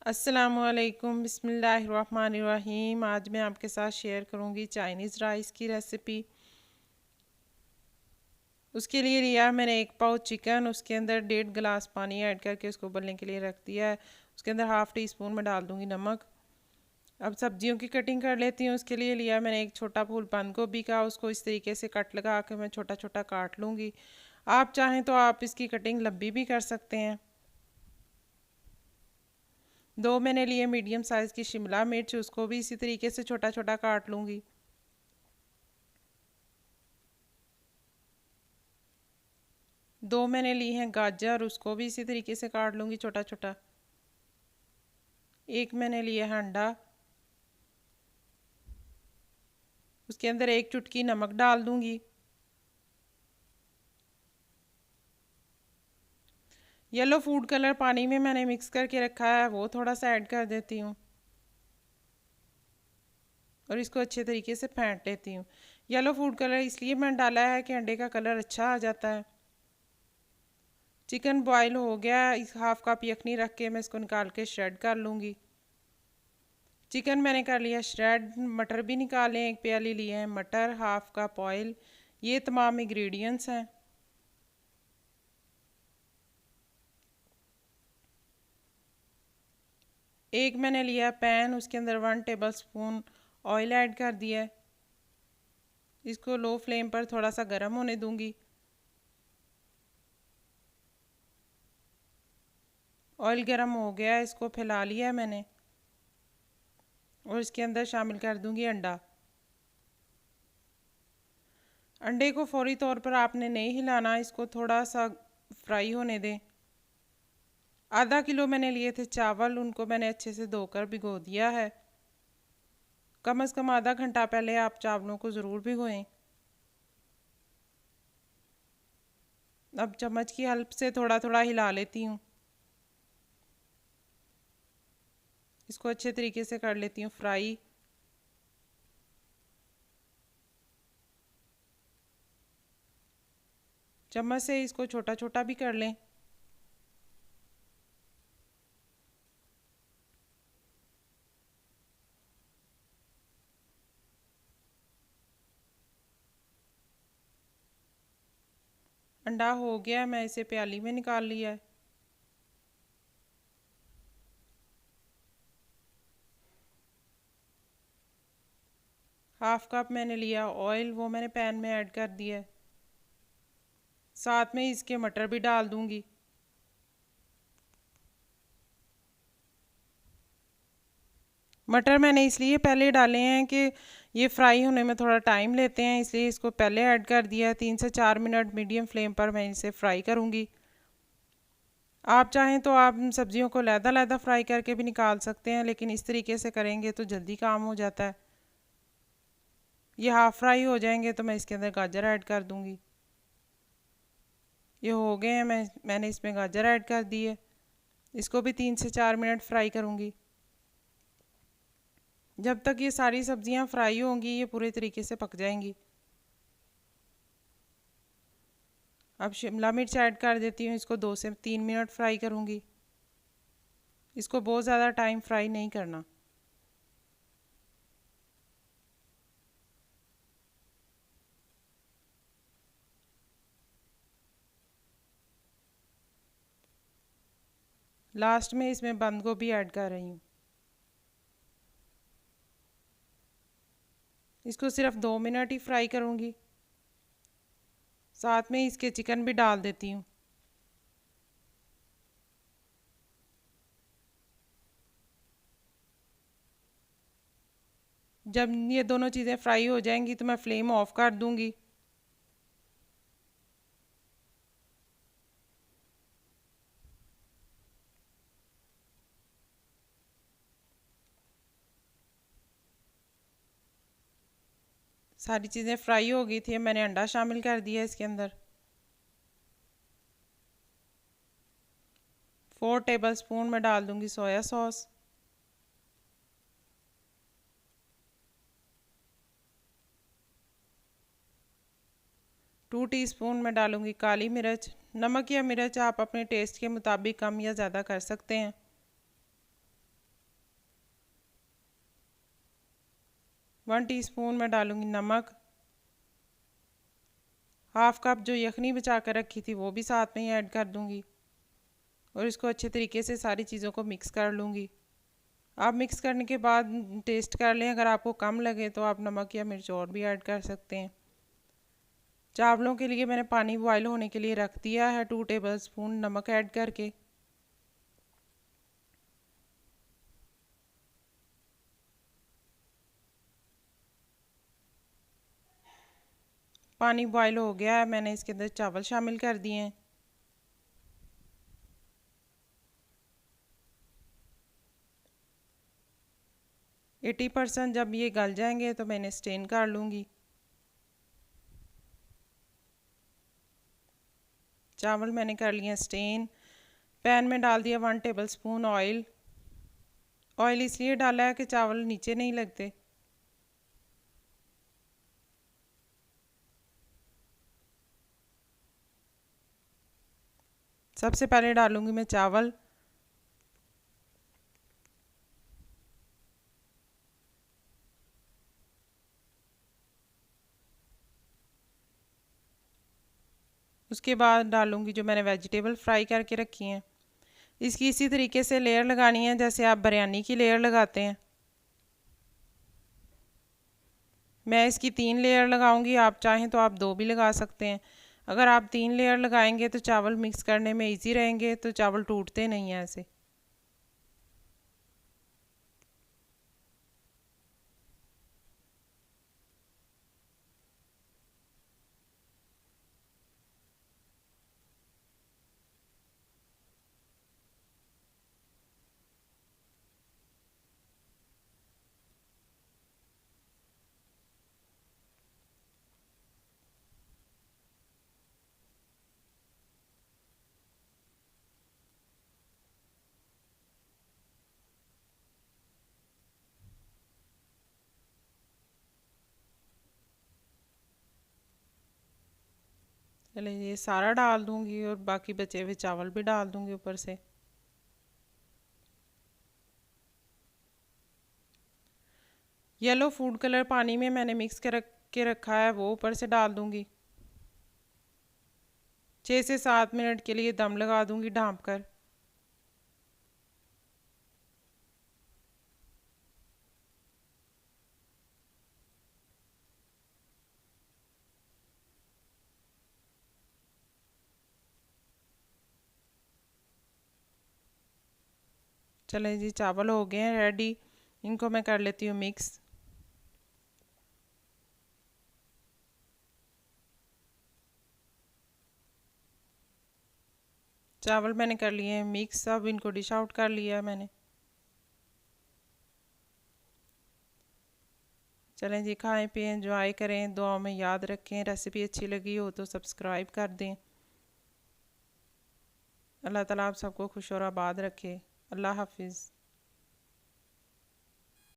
अस्सलामुअलैकुम बिस्मिल्लाहिर्रहमानिर्रहीम। आज मैं आपके साथ शेयर करूंगी चाइनीज़ राइस की रेसिपी। उसके लिए लिया मैंने 1 पाव चिकन, उसके अंदर 1.5 गिलास पानी ऐड करके उसको उबलने के लिए रख दिया है। उसके अंदर हाफ़ टी स्पून में डाल दूंगी नमक। अब सब्जियों की कटिंग कर लेती हूँ। उसके लिए लिया मैंने एक छोटा फूल बंद गोभी का, उसको इस तरीके से कट लगा के मैं छोटा छोटा काट लूँगी। आप चाहें तो आप इसकी कटिंग लंबी भी कर सकते हैं। 2 मैंने लिए मीडियम साइज़ की शिमला मिर्च, उसको भी इसी तरीके से छोटा छोटा काट लूँगी। 2 मैंने ली हैं गाजर, उसको भी इसी तरीके से काट लूँगी छोटा छोटा। 1 मैंने लिया है अंडा, उसके अंदर 1 चुटकी नमक डाल दूँगी। येलो फूड कलर पानी में मैंने मिक्स करके रखा है, वो थोड़ा सा ऐड कर देती हूँ और इसको अच्छे तरीके से फेंट लेती हूँ। येलो फूड कलर इसलिए मैंने डाला है कि अंडे का कलर अच्छा आ जाता है। चिकन बॉयल हो गया, इस हाफ कप यखनी रख के मैं इसको निकाल के श्रेड कर लूँगी। चिकन मैंने कर लिया श्रेड। मटर भी निकाले, 1 प्याली लिए हैं मटर, हाफ कप ऑयल। ये तमाम इंग्रेडिएंट्स हैं। एक मैंने लिया पैन, उसके अंदर 1 टेबल स्पून ऑयल ऐड कर दिया है। इसको लो फ्लेम पर थोड़ा सा गर्म होने दूंगी। ऑयल गर्म हो गया, इसको फैला लिया है मैंने और इसके अंदर शामिल कर दूंगी अंडा। अंडे को फौरी तौर पर आपने नहीं हिलाना, इसको थोड़ा सा फ्राई होने दें। आधा किलो मैंने लिए थे चावल, उनको मैंने अच्छे से धोकर भिगो दिया है। कम से कम आधा घंटा पहले आप चावलों को ज़रूर भिगोएं। अब चम्मच की हेल्प से थोड़ा थोड़ा हिला लेती हूँ। इसको अच्छे तरीके से कर लेती हूँ फ्राई। चम्मच से इसको छोटा छोटा भी कर लें। अंडा हो गया, मैं इसे प्याली में निकाल लिया है। हाफ कप मैंने लिया ऑयल, वो मैंने पैन में ऐड कर दिया है। साथ में इसके मटर भी डाल दूंगी। मटर मैंने इसलिए पहले डाले हैं कि ये फ्राई होने में थोड़ा टाइम लेते हैं, इसलिए इसको पहले ऐड कर दिया है। 3 से 4 मिनट मीडियम फ्लेम पर मैं इसे फ्राई करूंगी। आप चाहें तो आप सब्जियों को लहदा लहदा फ्राई करके भी निकाल सकते हैं, लेकिन इस तरीके से करेंगे तो जल्दी काम हो जाता है। ये हाफ फ्राई हो जाएंगे तो मैं इसके अंदर गाजर ऐड कर दूंगी। ये हो गए हैं, मैंने इसमें गाजर ऐड कर दी है। इसको भी 3 से 4 मिनट फ्राई करूंगी। जब तक ये सारी सब्जियां फ्राई होंगी ये पूरे तरीके से पक जाएंगी। अब शिमला मिर्च ऐड कर देती हूँ, इसको 2 से 3 मिनट फ्राई करूंगी। इसको बहुत ज़्यादा टाइम फ्राई नहीं करना। लास्ट में इसमें बंद गोभी ऐड कर रही हूँ। इसको सिर्फ 2 मिनट ही फ्राई करूंगी। साथ में इसके चिकन भी डाल देती हूँ। जब ये दोनों चीज़ें फ्राई हो जाएंगी तो मैं फ्लेम ऑफ कर दूंगी। सारी चीज़ें फ्राई हो गई थी, मैंने अंडा शामिल कर दिया इसके अंदर। 4 टेबल स्पून में डाल दूंगी सोया सॉस। 2 टीस्पून में डालूंगी काली मिर्च। नमक या मिर्च आप अपने टेस्ट के मुताबिक कम या ज़्यादा कर सकते हैं। 1 टीस्पून मैं डालूँगी नमक। हाफ कप जो यखनी बचा कर रखी थी वो भी साथ में ही ऐड कर दूँगी और इसको अच्छे तरीके से सारी चीज़ों को मिक्स कर लूँगी। आप मिक्स करने के बाद टेस्ट कर लें, अगर आपको कम लगे तो आप नमक या मिर्च और भी ऐड कर सकते हैं। चावलों के लिए मैंने पानी बॉयल होने के लिए रख दिया है 2 टेबलस्पून नमक ऐड करके। पानी बॉयल हो गया है, मैंने इसके अंदर चावल शामिल कर दिए हैं। एटी % जब ये गल जाएंगे तो मैं इन्हें स्टेन कर लूँगी। चावल मैंने कर लिए स्टेन। पैन में डाल दिया 1 टेबलस्पून ऑयल। ऑयल इसलिए डाला है कि चावल नीचे नहीं लगते। सबसे पहले डालूंगी मैं चावल। उसके बाद डालूंगी जो मैंने वेजिटेबल फ्राई करके रखी हैं। इसकी इसी तरीके से लेयर लगानी है जैसे आप बिरयानी की लेयर लगाते हैं। मैं इसकी 3 लेयर लगाऊंगी, आप चाहें तो आप 2 भी लगा सकते हैं। अगर आप 3 लेयर लगाएंगे तो चावल मिक्स करने में इजी रहेंगे, तो चावल टूटते नहीं हैं ऐसे। चले ये सारा डाल दूंगी और बाकी बचे हुए चावल भी डाल दूंगी ऊपर से। येलो फूड कलर पानी में मैंने मिक्स के रखा है, वो ऊपर से डाल दूंगी। 6 से 7 मिनट के लिए दम लगा दूंगी ढाँप कर। चले जी चावल हो गए हैं रेडी। इनको मैं कर लेती हूँ मिक्स। चावल मैंने कर लिए हैं मिक्स, अब इनको डिश आउट कर लिया है मैंने। चलें जी खाएं पिएं एंजॉय करें, दुआओं में याद रखें। रेसिपी अच्छी लगी हो तो सब्सक्राइब कर दें। अल्लाह ताला आप सबको खुश और आबाद रखे। अल्लाह हाफिज़।